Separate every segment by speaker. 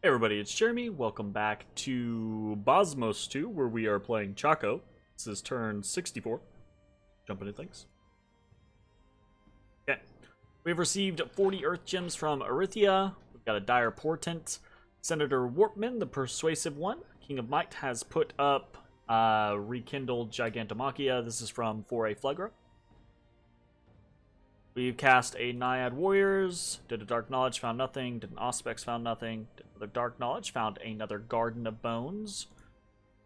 Speaker 1: Hey everybody, it's Jeremy. Welcome back to Bozmos2, where we are playing Chaco. This is turn 64. Jump into things. Okay. We've received 40 Earth Gems from Arithia. We've got a Dire Portent. Senator Warpman, the persuasive one. King of Might has put up Rekindled Gigantomachia. This is from 4A Phlegra. We've cast a Naiad Warriors, did a Dark Knowledge, found nothing, did an Auspex, found nothing, did another Dark Knowledge, found another Garden of Bones.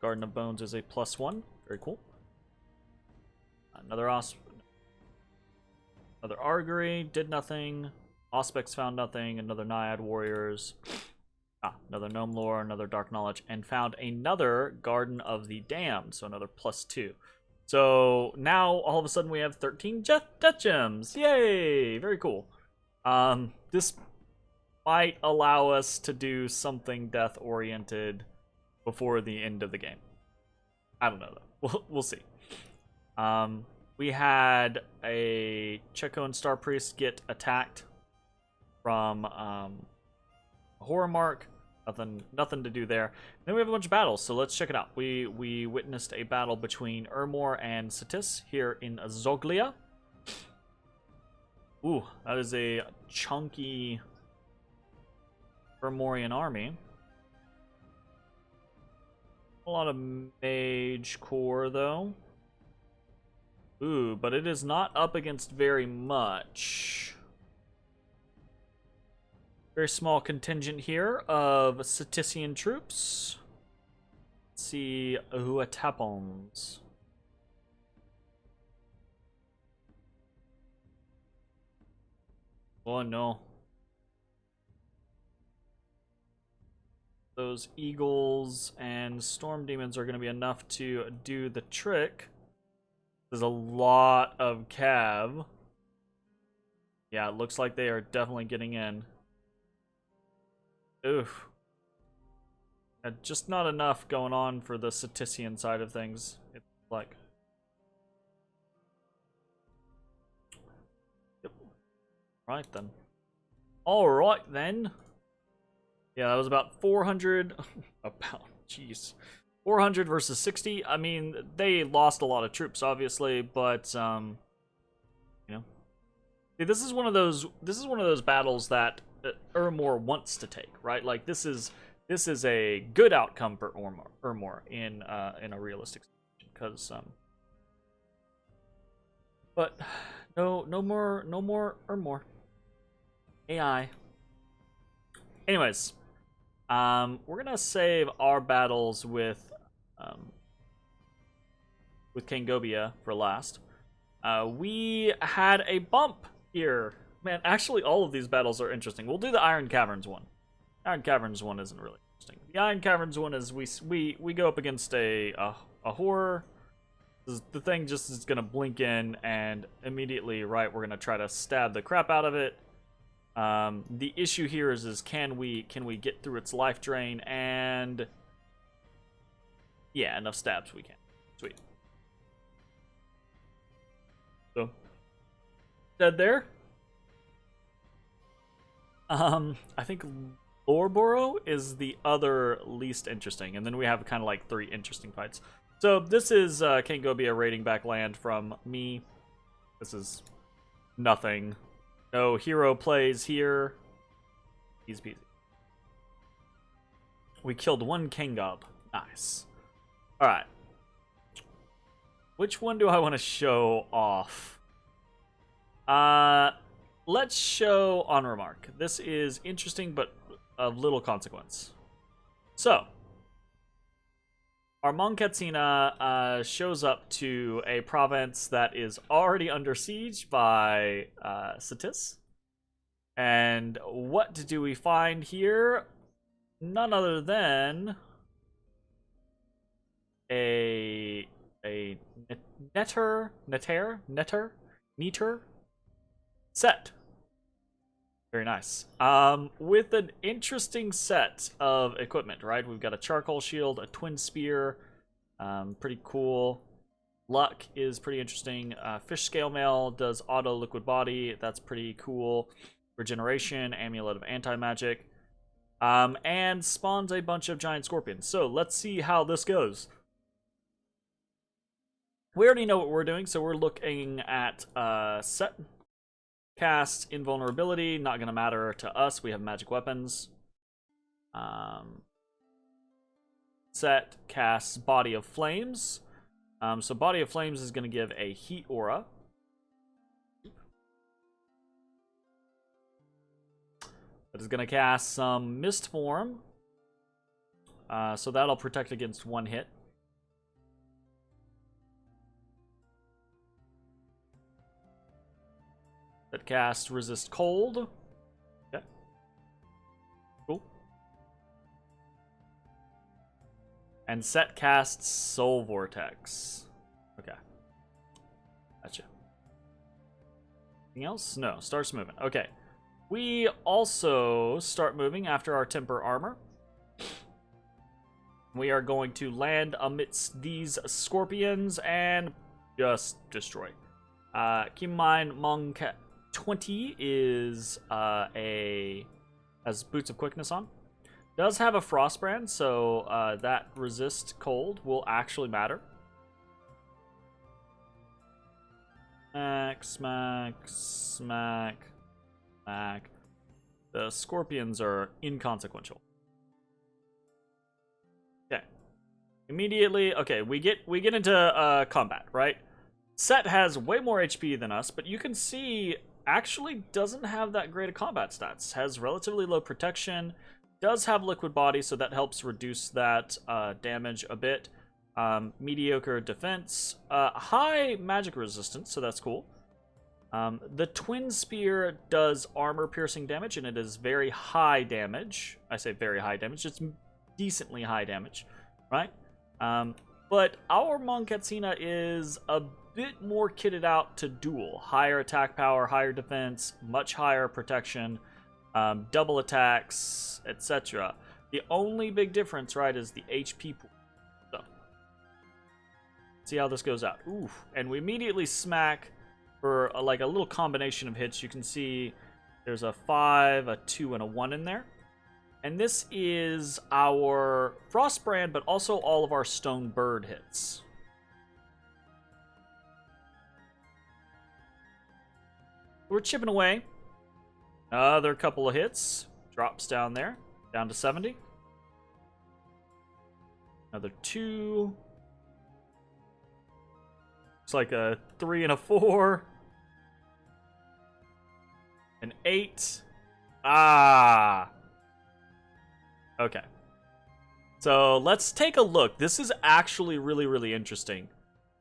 Speaker 1: Garden of Bones is a +1, very cool. Another Augury, did nothing, Auspex found nothing, another Naiad Warriors, another Gnome Lore, another Dark Knowledge, and found another Garden of the Damned, so another +2. So now all of a sudden we have 13 death gems. Yay! Very cool. This might allow us to do something death oriented before the end of the game. I don't know though. We'll see. We had a Chaco and Star Priest get attacked from a horror mark. Nothing to do there. Then we have a bunch of battles, so let's check it out. We witnessed a battle between Urmor and Satis here in Zoglia. Ooh, that is a chunky Urmorian army. A lot of mage core though. Ooh, but it is not up against very much. Very small contingent here of Satisian troops. Let's see who happens. Oh no. Those eagles and storm demons are going to be enough to do the trick. There's a lot of cav. Yeah, it looks like they are definitely getting in. Oof. Just not enough going on for the Satisian side of things, it's like. Yep. Right then. Alright then. Yeah, that was about 400. Jeez. 400 versus 60. I mean, they lost a lot of troops, obviously, but, you know. See, this is one of those battles that Urmor wants to take, right? Like this is a good outcome for Urmor in a realistic situation, because but no more Urmor AI. Anyways, we're gonna save our battles with Kangobia for last. We had a bump here. Man, actually, all of these battles are interesting. We'll do the Iron Caverns one. Iron Caverns one isn't really interesting. The Iron Caverns one is we go up against a horror. The thing just is gonna blink in and immediately, right, we're gonna try to stab the crap out of it. The issue here is can we get through its life drain? And yeah, enough stabs we can. Sweet. So dead there. I think Loreboro is the other least interesting, and then we have kind of like 3 interesting fights. So this is Kangobia raiding back land from me. This is nothing. No hero plays here. Easy peasy. We killed 1 Kangob. Nice. Alright. Which one do I want to show off? Let's show On Remark. This is interesting, but of little consequence. So, our Monkatsina shows up to a province that is already under siege by Satis. And what do we find here? None other than a netter set. Very nice. With an interesting set of equipment, right? We've got a charcoal shield, a twin spear, pretty cool. Luck is pretty interesting. Fish scale mail does auto liquid body. That's pretty cool. Regeneration, amulet of anti-magic. and spawns a bunch of giant scorpions. So let's see how this goes. We already know what we're doing, so we're looking at set, cast, invulnerability. Not going to matter to us. We have magic weapons. Set, cast, body of flames. So body of flames is going to give a heat aura. That is going to cast some mist form. So that'll protect against one hit. That cast resist cold. Okay. Cool. And set casts soul vortex. Okay. Gotcha. Anything else? No. Starts moving. Okay. We also start moving after our temper armor. We are going to land amidst these scorpions and just destroy. Keep in mind, Monk 20 is has boots of quickness on. Does have a frostbrand, so that resist cold will actually matter. Smack, smack, smack, smack. The scorpions are inconsequential. Okay. Immediately, okay, we get into combat, right? Set has way more HP than us, but you can see actually doesn't have that great of combat stats. Has relatively low protection, does have liquid body, so that helps reduce that damage a bit. Mediocre defense, high magic resistance, so that's cool. The twin spear does armor piercing damage, and it is very high damage. I say very high damage, it's decently high damage, right? But our Monkatsina is a bit more kitted out to duel. Higher attack power, higher defense, much higher protection, double attacks, etc. The only big difference, right, is the HP pool. So, see how this goes out. Oof. And we immediately smack for like a little combination of hits. You can see there's a 5, a 2, and a 1 in there. And this is our Frostbrand, but also all of our Stone Bird hits. We're chipping away. Another couple of hits. Drops down there. Down to 70. Another 2. It's like a 3 and a 4. An 8. Ah. Okay. So let's take a look. This is actually really, really interesting.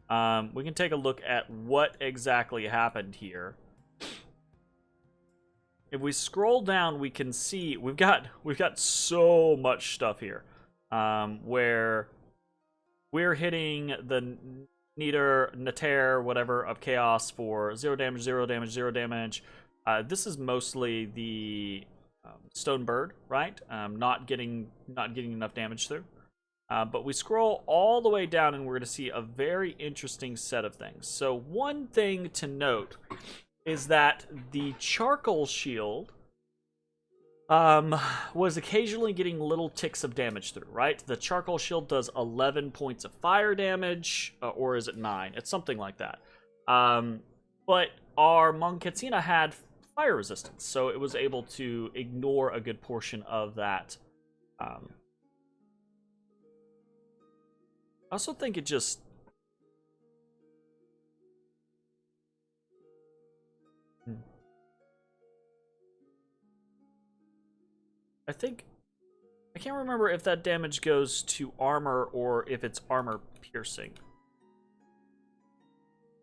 Speaker 1: We can take a look at what exactly happened here. If we scroll down, we can see we've got so much stuff here, where we're hitting the Nater, whatever, of Chaos for 0 damage, 0 damage, 0 damage. This is mostly the Stone Bird, right? Not getting enough damage through. But we scroll all the way down, and we're going to see a very interesting set of things. So one thing to note is that the charcoal shield was occasionally getting little ticks of damage through, right? The charcoal shield does 11 points of fire damage, or is it 9? It's something like that. But our Monkatsina had fire resistance, so it was able to ignore a good portion of that. I also think it just... I can't remember if that damage goes to armor or if it's armor piercing.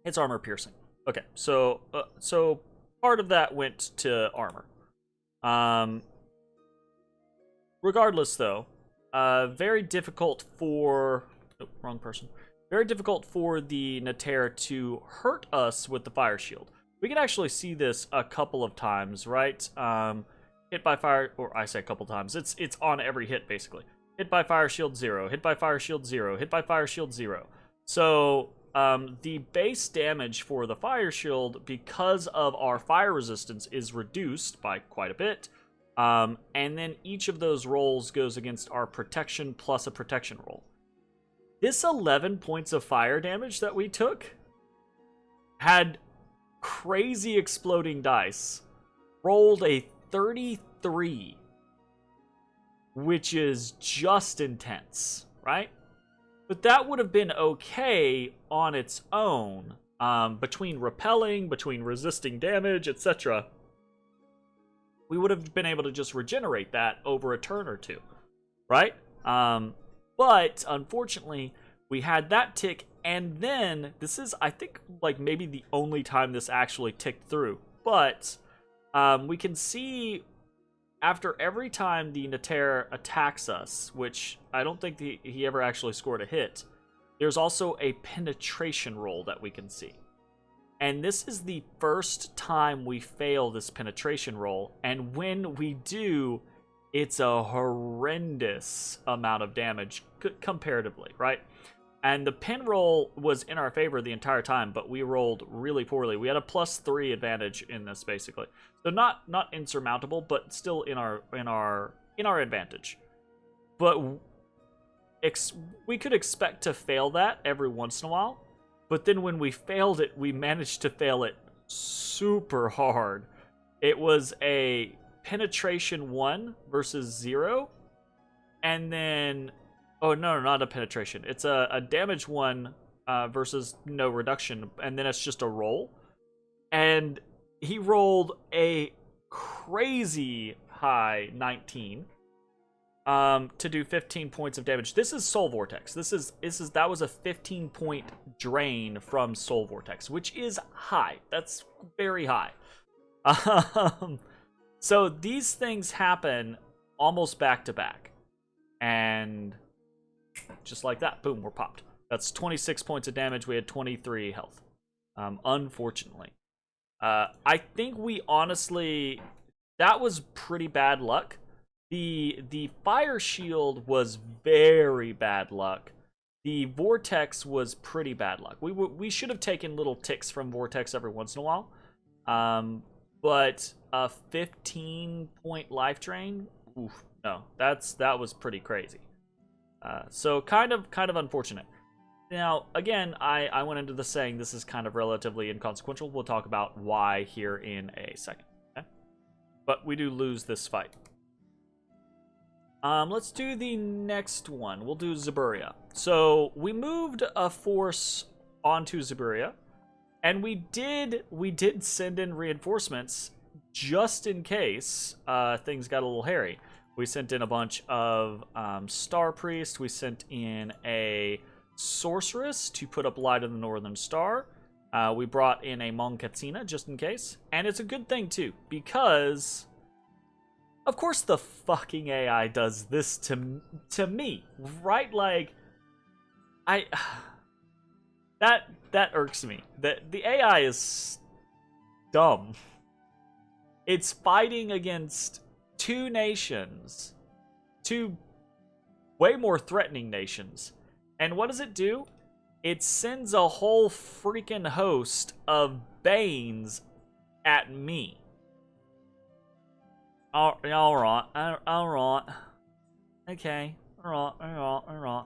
Speaker 1: It's armor piercing. Okay, so part of that went to armor. Regardless, though, very difficult for... Oh, wrong person. Very difficult for the Nater to hurt us with the fire shield. We can actually see this a couple of times, right? Hit by fire, or I say a couple times. It's on every hit, basically. Hit by fire shield 0. Hit by fire shield 0. Hit by fire shield 0. So the base damage for the fire shield, because of our fire resistance, is reduced by quite a bit. And then each of those rolls goes against our protection plus a protection roll. This 11 points of fire damage that we took had crazy exploding dice, rolled a 33, which is just intense, right? But that would have been okay on its own, between repelling, between resisting damage, etc. We would have been able to just regenerate that over a turn or two, right? But unfortunately, we had that tick, and then this is, I think, like maybe the only time this actually ticked through. But we can see after every time the Nater attacks us, which I don't think he ever actually scored a hit, there's also a penetration roll that we can see. And this is the first time we fail this penetration roll, and when we do, it's a horrendous amount of damage comparatively, right? And the pen roll was in our favor the entire time, but we rolled really poorly. We had a +3 advantage in this, basically. So not insurmountable, but still in our advantage. But we could expect to fail that every once in a while. But then when we failed it, we managed to fail it super hard. It was a penetration 1 versus 0, and then oh no, not a penetration. It's a damage 1 versus no reduction, and then it's just a roll. And he rolled a crazy high 19 to do 15 points of damage. This is Soul Vortex. That was a 15-point drain from Soul Vortex, which is high. That's very high. So these things happen almost back to back, and just like that, boom, we're popped. That's 26 points of damage. We had 23 health. Unfortunately, I think we honestly, that was pretty bad luck. The fire shield was very bad luck. The vortex was pretty bad luck. We should have taken little ticks from vortex every once in a while. But a 15-point life drain, oof, no, that was pretty crazy. So kind of unfortunate. Now, again, I went into this saying this is kind of relatively inconsequential. We'll talk about why here in a second. Okay? But we do lose this fight. Let's do the next one. We'll do Zaburia. So we moved a force onto Zaburia, and we did send in reinforcements just in case things got a little hairy. We sent in a bunch of Star Priest. We sent in a Sorceress to put up Light of the Northern Star. We brought in a Mon Katsina just in case. And it's a good thing too, because of course the fucking AI does this to me, right? Like, that irks me. The AI is dumb. It's fighting against two nations, two way more threatening nations. And what does it do? It sends a whole freaking host of Banes at me. Alright. Okay. Alright.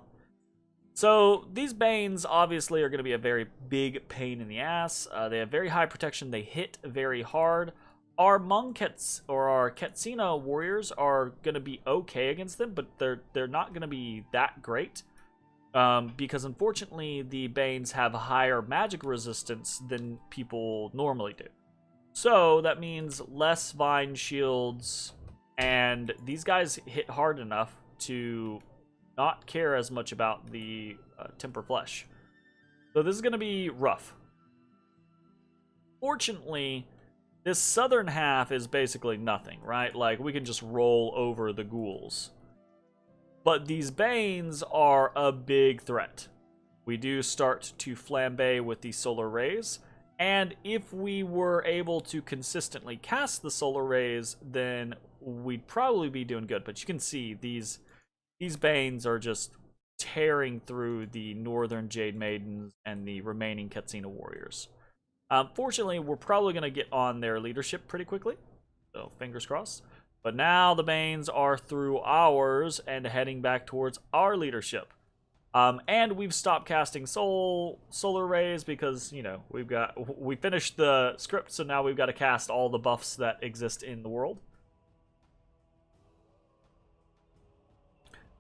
Speaker 1: So, these Banes obviously are going to be a very big pain in the ass. They have very high protection. They hit very hard. Our Monkets or our Katsina warriors are going to be okay against them, but they're not going to be that great. Because unfortunately, the Banes have higher magic resistance than people normally do. So that means less Vine shields, and these guys hit hard enough to not care as much about the Temper Flesh. So this is going to be rough. Fortunately, this southern half is basically nothing, right? Like, we can just roll over the ghouls. But these Banes are a big threat. We do start to flambe with the solar rays, and if we were able to consistently cast the solar rays, then we'd probably be doing good. But you can see these Banes are just tearing through the Northern Jade Maidens and the remaining Katsina warriors. Fortunately, we're probably going to get on their leadership pretty quickly, so fingers crossed. But now the Banes are through ours and heading back towards our leadership. And we've stopped casting solar rays because, you know, we finished the script, so now we've got to cast all the buffs that exist in the world.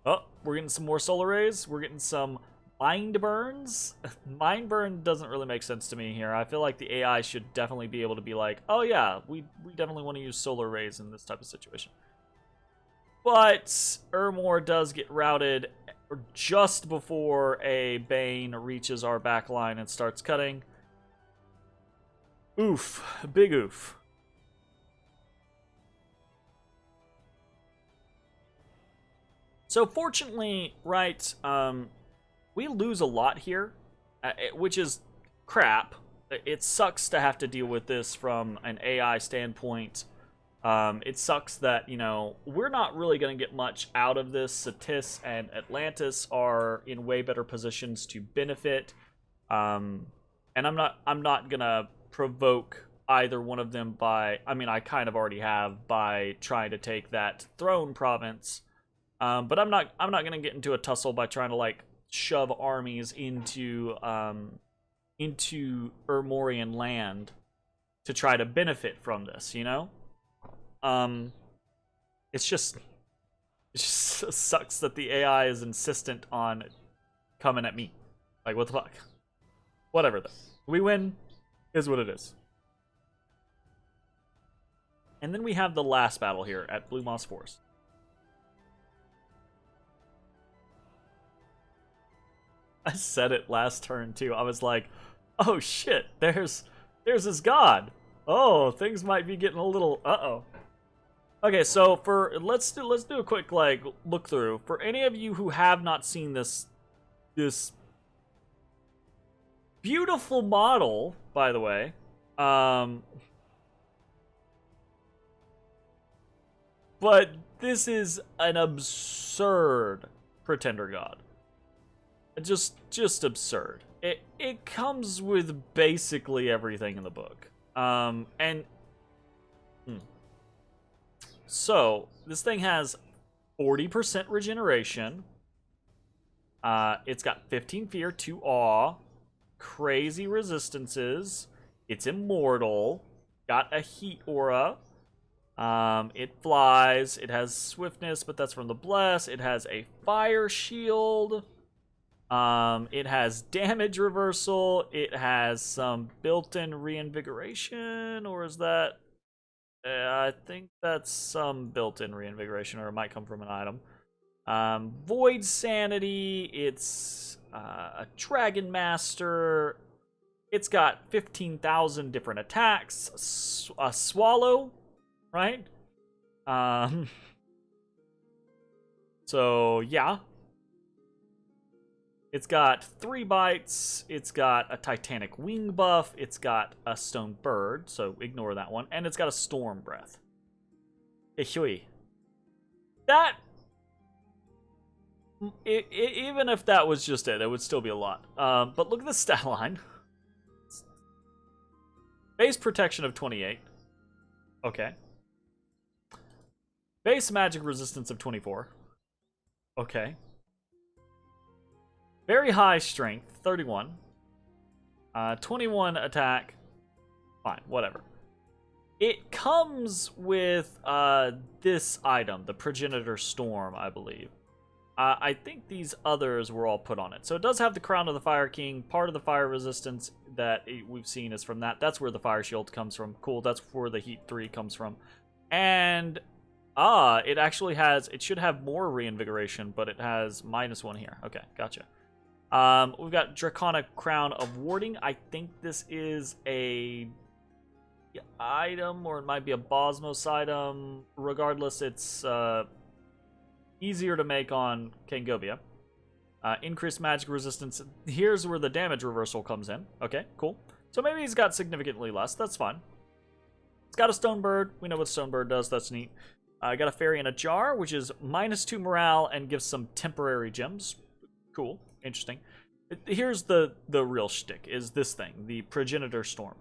Speaker 1: Oh, we're getting some more solar rays. We're getting some mind burns. Mind burn doesn't really make sense to me here. I feel like the AI should definitely be able to be like, oh yeah, we definitely want to use solar rays in this type of situation. But Ermor does get routed just before a Bane reaches our back line and starts cutting. Oof. Big oof. So fortunately, right, we lose a lot here, which is crap. It sucks to have to deal with this from an AI standpoint. It sucks that, you know, we're not really going to get much out of this. Satis and Atlantis are in way better positions to benefit. And I'm not going to provoke either one of them by, I mean, I kind of already have by trying to take that throne province. But I'm not going to get into a tussle by trying to, like, shove armies into Ermorian land to try to benefit from this, you know? It just sucks that the AI is insistent on coming at me. Like, what the fuck? Whatever, though. We win, is what it is. And then we have the last battle here at Bozmos Forest. I said it last turn too. I was like, "Oh shit, there's his god. Oh, things might be getting a little uh-oh." Okay, so let's do a quick like look through. For any of you who have not seen this beautiful model, by the way, but this is an absurd pretender god. Just absurd. It comes with basically everything in the book. So this thing has 40% regeneration. It's got 15 fear, 2 awe, crazy resistances. It's immortal. Got a heat aura. It flies. It has swiftness, but that's from the bless. It has a fire shield. It has damage reversal. It has some built-in reinvigoration, or is that? I think that's some built-in reinvigoration, or it might come from an item. Void sanity. It's a dragon master. It's got 15,000 different attacks. A swallow, right? So yeah. It's got 3 bites, it's got a titanic wing buff, it's got a stone bird, so ignore that one, and it's got a storm breath. That, even if that was just it would still be a lot. But look at the stat line. Base protection of 28. Okay. Base magic resistance of 24. Okay. Very high strength, 31. 21 attack. Fine, whatever. It comes with this item, the Progenitor Storm, I believe. I think these others were all put on it. So it does have the Crown of the Fire King. Part of the fire resistance that we've seen is from that. That's where the Fire Shield comes from. Cool, that's where the Heat 3 comes from. And, it actually has, it should have more reinvigoration, but it has -1 here. Okay, gotcha. We've got Draconic Crown of Warding. I think this is a item, or it might be a Bozmos item. Regardless, it's easier to make on Kangobia. Increased magic resistance. Here's where the damage reversal comes in. Okay, cool. So maybe he's got significantly less. That's fine. It's got a Stone Bird. We know what Stone Bird does. That's neat. I got a Fairy in a Jar, which is -2 morale and gives some temporary gems. Cool. Interesting. Here's the real shtick, is this thing, the Progenitor Storm.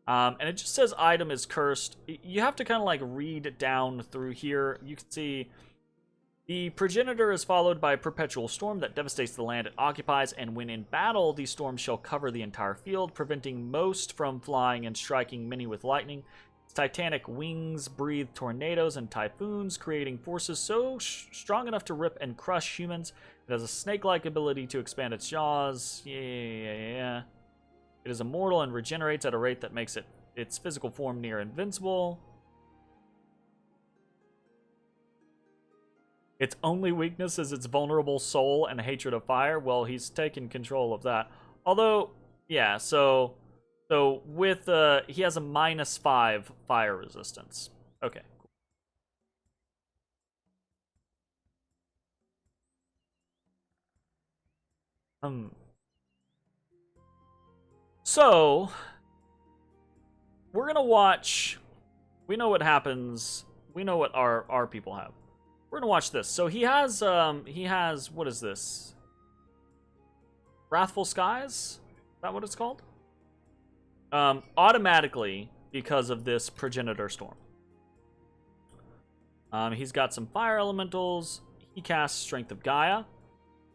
Speaker 1: And it just says item is cursed. You have to kind of like read down through here. You can see the progenitor is followed by a perpetual storm that devastates the land it occupies, and when in battle, these storms shall cover the entire field, preventing most from flying and striking many with lightning. Its titanic wings breathe tornadoes and typhoons, creating forces so strong enough to rip and crush humans. It has a snake-like ability to expand its jaws. Yeah. It is immortal and regenerates at a rate that makes its physical form near invincible. Its only weakness is its vulnerable soul and hatred of fire. Well, he's taken control of that. Although, yeah, so with he has a -5 fire resistance. Okay. So we're gonna watch. We know what happens. We know what our people have. We're gonna watch this. So he has what is this? Wrathful Skies? Is that what it's called? Automatically because of this progenitor storm. He's got some fire elementals. He casts Strength of Gaia.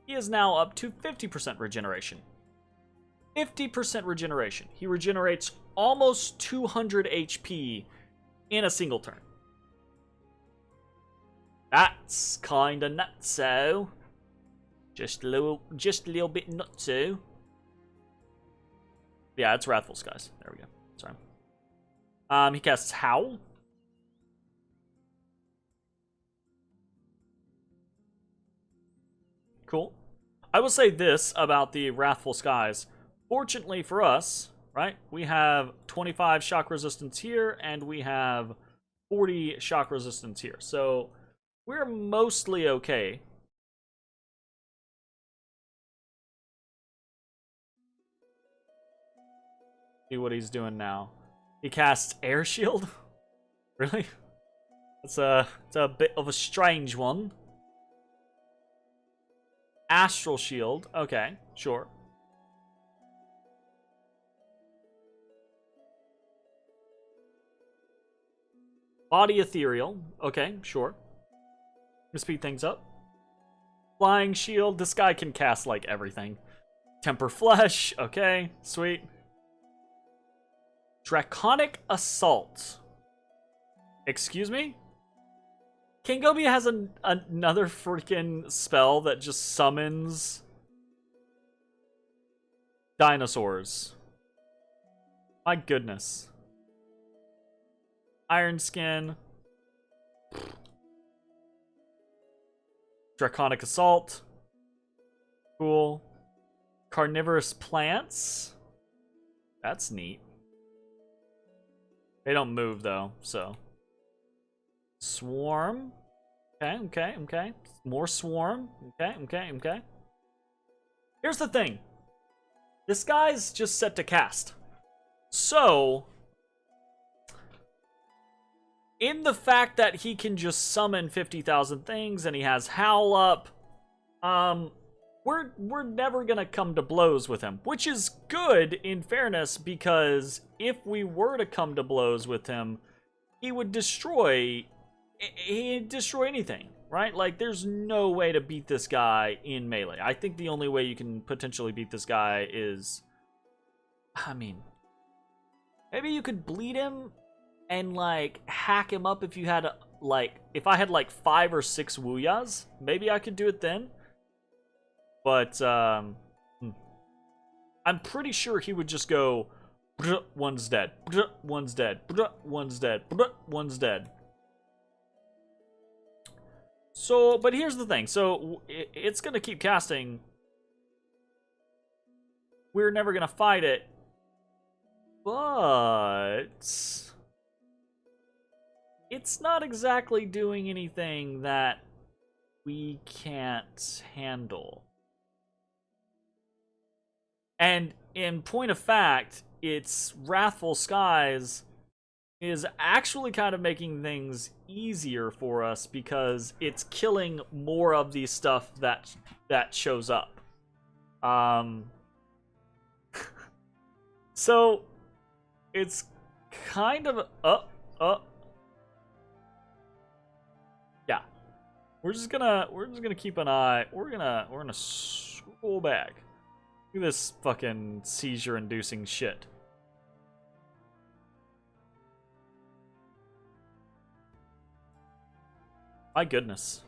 Speaker 1: He is now up to 50% regeneration. 50% regeneration. He regenerates almost 200 HP in a single turn. That's kinda nutso. Just a little bit nutso. Yeah, it's Wrathful Skies. There we go. Sorry. He casts Howl. Cool. I will say this about the Wrathful Skies. Fortunately for us, right, we have 25 shock resistance here, and we have 40 shock resistance here. So we're mostly okay. See what he's doing now. He casts Air Shield? Really? It's a bit of a strange one. Astral Shield. Okay, sure. Body Ethereal. Okay, sure. Speed things up. Flying Shield. This guy can cast, like, everything. Temper Flesh. Okay, sweet. Draconic Assault. Excuse me? King Gobi has another freaking spell that just summons dinosaurs. My goodness. Iron Skin. Draconic Assault. Cool. Carnivorous Plants. That's neat. They don't move, though, so. Swarm. Okay. More Swarm. Okay. Here's the thing. This guy's just set to cast. So, in the fact that he can just summon 50,000 things and he has Howl up, we're never gonna come to blows with him, which is good in fairness, because if we were to come to blows with him, he'd destroy anything, right? Like, there's no way to beat this guy in melee. I think the only way you can potentially beat this guy is, I mean, maybe you could bleed him and, like, hack him up if you had, if I had, 5 or 6 Wuyas. Maybe I could do it then. But, I'm pretty sure he would just go, one's dead, one's dead, one's dead, one's dead. So, but here's the thing. So, it's going to keep casting. We're never going to fight it. But it's not exactly doing anything that we can't handle. And in point of fact, its Wrathful Skies is actually kind of making things easier for us, because it's killing more of the stuff that shows up. So it's kind of yeah. We're just gonna keep an eye. We're gonna scroll back. Look at this fucking seizure-inducing shit. My goodness.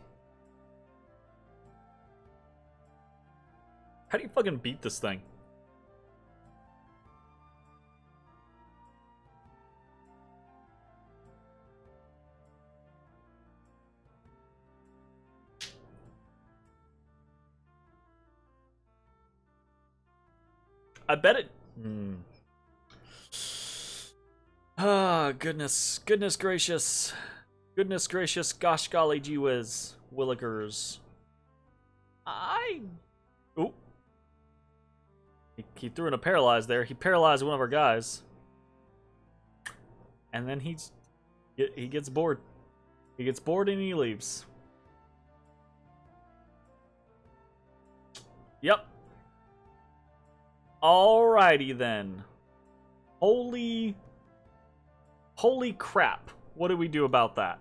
Speaker 1: How do you fucking beat this thing? I bet it... Ah, goodness. Goodness gracious. Goodness gracious, gosh golly gee whiz. Willikers. Oop. He threw in a paralyze there. He paralyzed one of our guys. And then he gets bored. He gets bored and he leaves. Yep. Alrighty then. Holy crap. What do we do about that?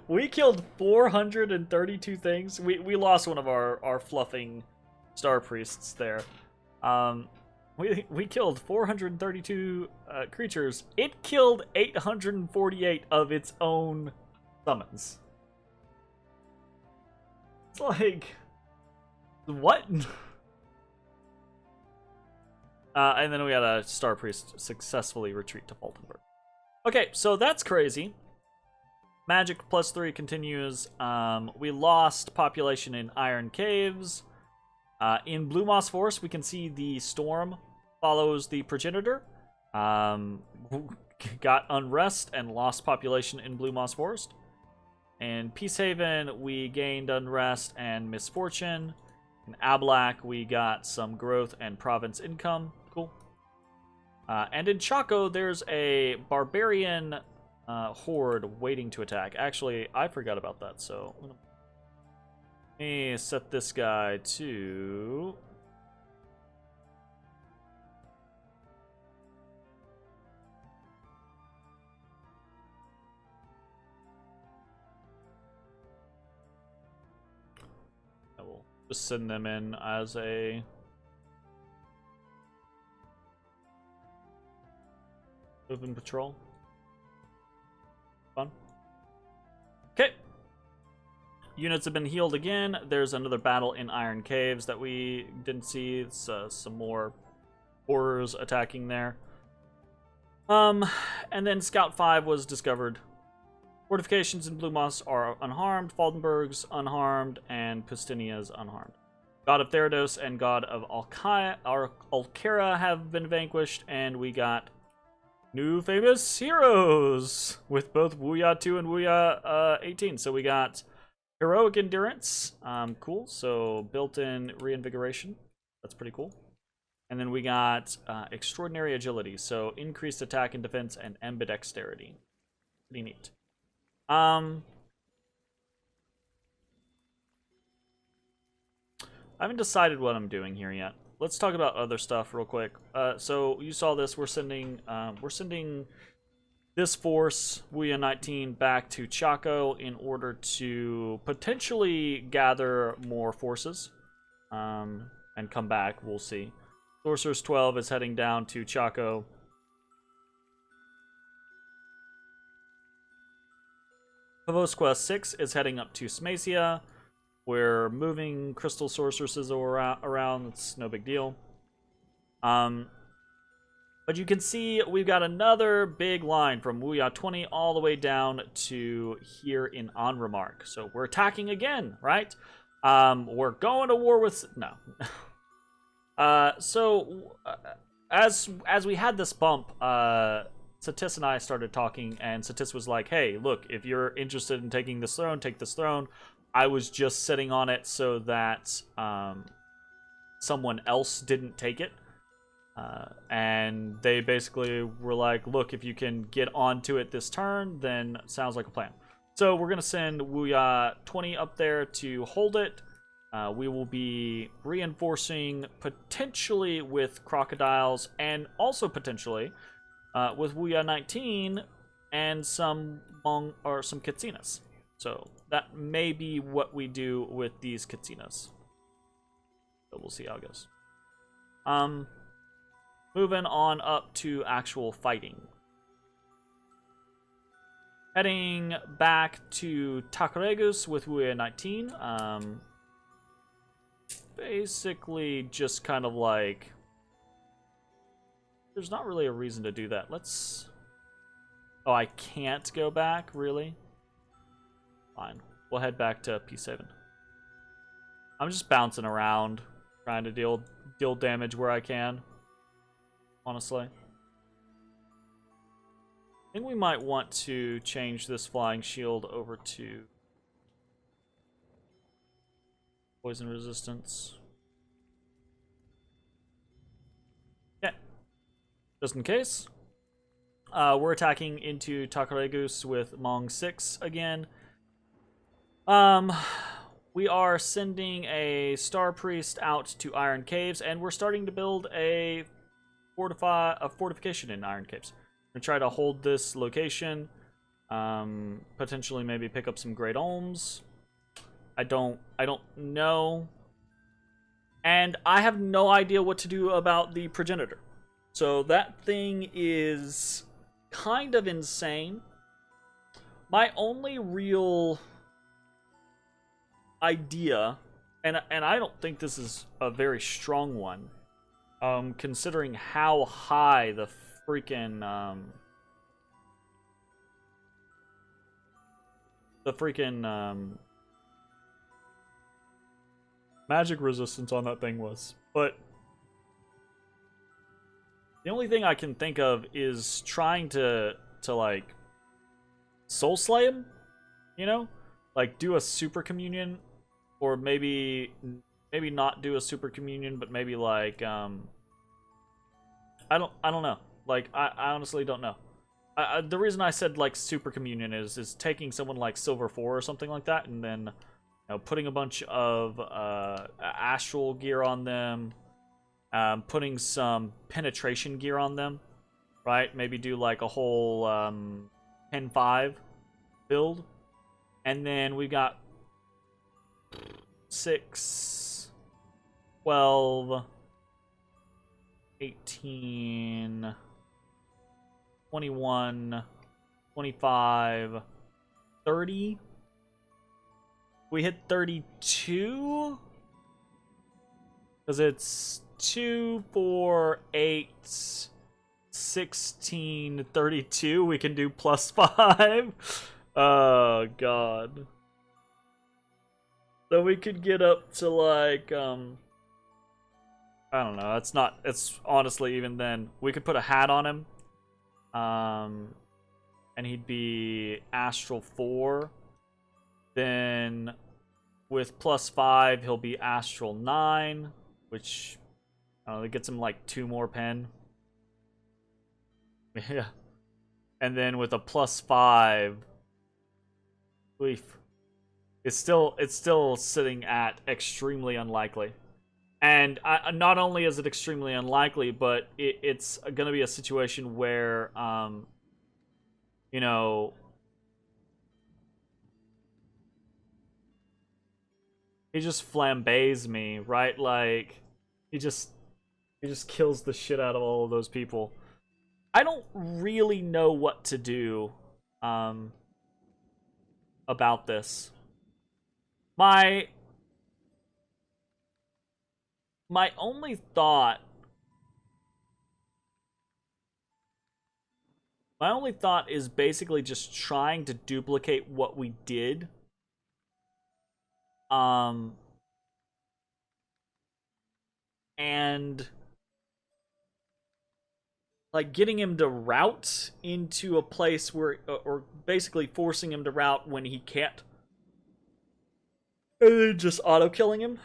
Speaker 1: We killed 432 things. We lost one of our fluffing star priests there. We killed 432 creatures. It killed 848 of its own summons. It's like, what? And then we had a Star Priest successfully retreat to Faltenberg. Okay, so that's crazy. Magic +3 continues. We lost population in Iron Caves. In Blue Moss Forest, we can see the storm follows the progenitor. Got unrest and lost population in Blue Moss Forest. In Peacehaven, we gained unrest and misfortune. In Ablak, we got some growth and province income. Cool. And in Chaco, there's a barbarian horde waiting to attack. Actually, I forgot about that, so let me set this guy to... I will just send them in as a... moving patrol. Fun. Okay. Units have been healed again. There's another battle in Iron Caves that we didn't see. It's some more horrors attacking there. And then Scout 5 was discovered. Fortifications in Blue Moss are unharmed. Faldenberg's unharmed. And Pustinia's unharmed. God of Therados and God of Alkera have been vanquished. And we got new famous heroes with both Wuya 2 and Wuya 18. So we got Heroic Endurance. Cool. So built-in reinvigoration. That's pretty cool. And then we got Extraordinary Agility. So increased attack and defense and ambidexterity. Pretty neat. I haven't decided what I'm doing here yet. Let's talk about other stuff real quick. So you saw this. We're sending this force, Wuya 19, back to Chaco in order to potentially gather more forces and come back. We'll see. Sorcerer's 12 is heading down to Chaco. Pavos Quest 6 is heading up to Smacia. We're moving Crystal Sorceresses around. It's no big deal. But you can see we've got another big line from Wuya 20 all the way down to here in Onremark. So we're attacking again, right? We're going to war with... No. As we had this bump, Satis and I started talking, and Satis was like, hey, look, if you're interested in taking this throne, take this throne. I was just sitting on it so that someone else didn't take it. And they basically were like, look, if you can get onto it this turn, then sounds like a plan. So we're going to send Wuya 20 up there to hold it. We will be reinforcing potentially with crocodiles and also potentially with Wuya 19 and some some Katsinas. So that may be what we do with these Katsinas. So we'll see how it goes. Moving on up to actual fighting. Heading back to Takaregus with Wuya 19. Basically just kind of like... There's not really a reason to do that. Let's... Oh, I can't go back? Really? Fine. We'll head back to P7. I'm just bouncing around, trying to deal damage where I can. Honestly. I think we might want to change this flying shield over to poison resistance. Okay. Just in case. We're attacking into Takaregus with Mong 6 again. We are sending a Star Priest out to Iron Caves, and we're starting to build a fortification in Iron Caves. We're gonna try to hold this location. Potentially maybe pick up some Great Olms. I don't know. And I have no idea what to do about the Progenitor. So that thing is kind of insane. My only real idea, and I don't think this is a very strong one, considering how high the freaking magic resistance on that thing was. But the only thing I can think of is trying to like soul slay him, you know? Like do a super communion, or maybe not do a super communion, but maybe like I don't know. Like I honestly don't know. The reason I said like super communion is taking someone like Silver 4 or something like that, and then putting a bunch of astral gear on them, putting some penetration gear on them, right? Maybe do like a whole 10-5 build, and then we got 6, 12, 18, 21, 25, 30. We hit 32? Because it's 2, 4, 8, 16, 32. We can do +5. Oh, God. So we could get up to like, I don't know. It's honestly, even then, we could put a hat on him. And he'd be Astral 4. Then with +5, he'll be Astral 9, which it gets him like 2 more pen. Yeah. And then with a +5, it's still sitting at extremely unlikely. And not only is it extremely unlikely, but it's going to be a situation where, you know, he just flambés me, right? Like, he just kills the shit out of all of those people. I don't really know what to do, about this. My only thought is basically just trying to duplicate what we did. And like getting him to route into a place where, or basically forcing him to route when he can't, and then just auto killing him.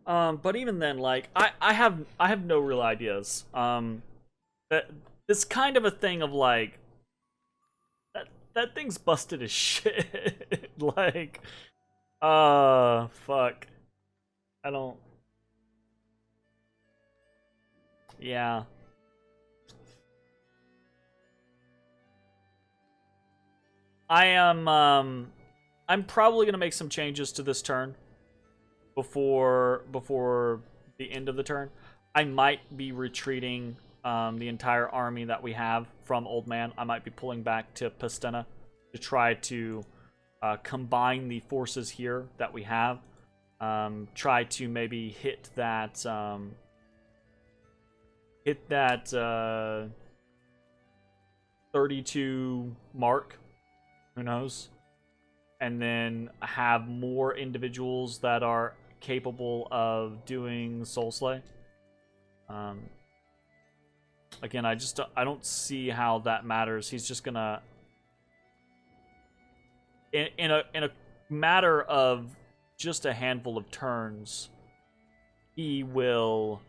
Speaker 1: But even then, like I have no real ideas. That this kind of a thing of like that thing's busted as shit. Like, fuck. I don't. Yeah. I am, I'm probably gonna make some changes to this turn before the end of the turn. I might be retreating the entire army that we have from Old Man. I might be pulling back to Pastena to try to combine the forces here that we have. Try to maybe hit that 32 mark. Who knows? And then have more individuals that are capable of doing Soul Slay. Again, I don't see how that matters. He's just gonna in a matter of just a handful of turns, he will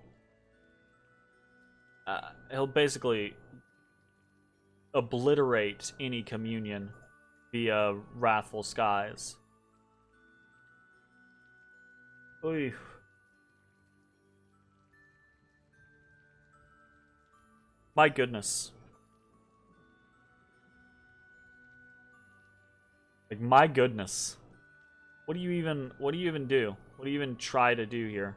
Speaker 1: he'll basically obliterate any communion via Wrathful Skies. Oy. My goodness. Like, my goodness. What do you even do? What do you even try to do here?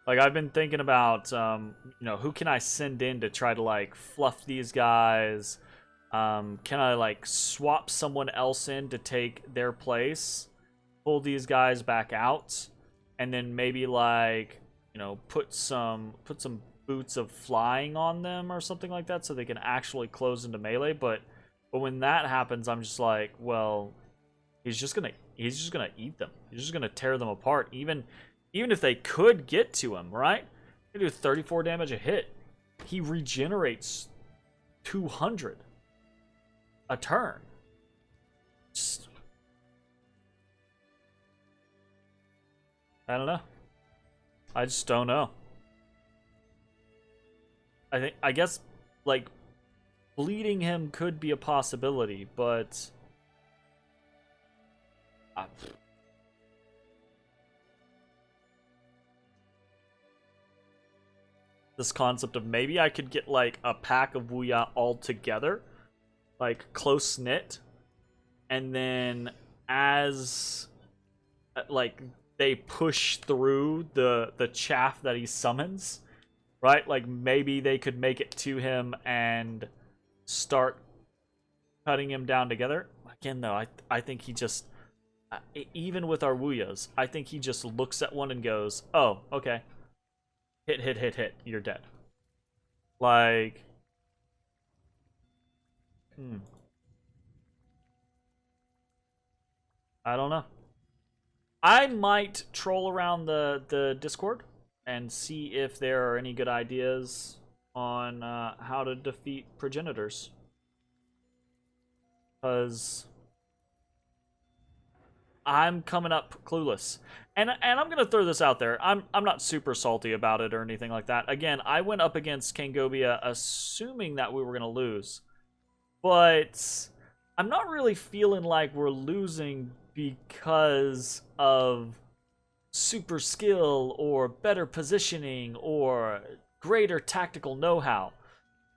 Speaker 1: Like, I've been thinking about, you know, who can I send in to try to, like, fluff these guys? Can I, like, swap someone else in to take their place? Pull these guys back out? And then maybe, like, you know, put some boots of flying on them or something like that so they can actually close into melee. But when that happens, I'm just like, well, he's just gonna eat them. He's just gonna tear them apart. Even if they could get to him, right? They do 34 damage a hit. He regenerates 200 a turn. Just, I don't know. I just don't know. I guess, like, bleeding him could be a possibility, but this concept of maybe I could get, like, a pack of Wuya all together, like, close-knit, and then as, like, they push through the chaff that he summons, right? Like, maybe they could make it to him and start cutting him down together. Again, though, I think he just, even with our Wuyas, I think he just looks at one and goes, oh, okay. Hit, you're dead. Like, I don't know. I might troll around the Discord and see if there are any good ideas on how to defeat progenitors. Because I'm coming up clueless. And I'm gonna throw this out there. I'm not super salty about it or anything like that. Again, I went up against Kangobia assuming that we were gonna lose. But I'm not really feeling like we're losing because of super skill or better positioning or greater tactical know-how.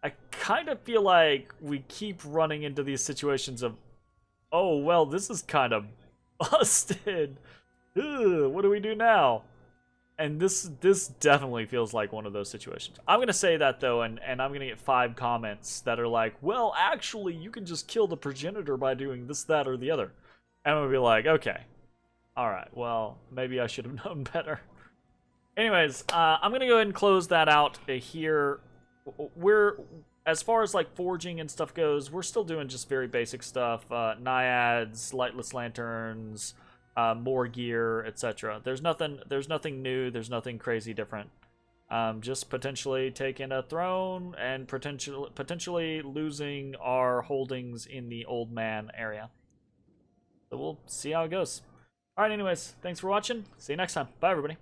Speaker 1: I kind of feel like we keep running into these situations of, oh, well, this is kind of busted. Ugh, what do we do now? And this definitely feels like one of those situations. I'm gonna say that though, and I'm gonna get 5 comments that are like, well, actually, you can just kill the progenitor by doing this, that, or the other. And I'm gonna be like, okay, all right, well, maybe I should have known better. Anyways, I'm gonna go ahead and close that out here. We're, as far as like forging and stuff goes, we're still doing just very basic stuff. Naiads, lightless lanterns, more gear, etc. There's nothing new. There's nothing crazy different. Just potentially taking a throne and potentially losing our holdings in the Old Man area. So we'll see how it goes. All right. Anyways, thanks for watching. See you next time. Bye, everybody.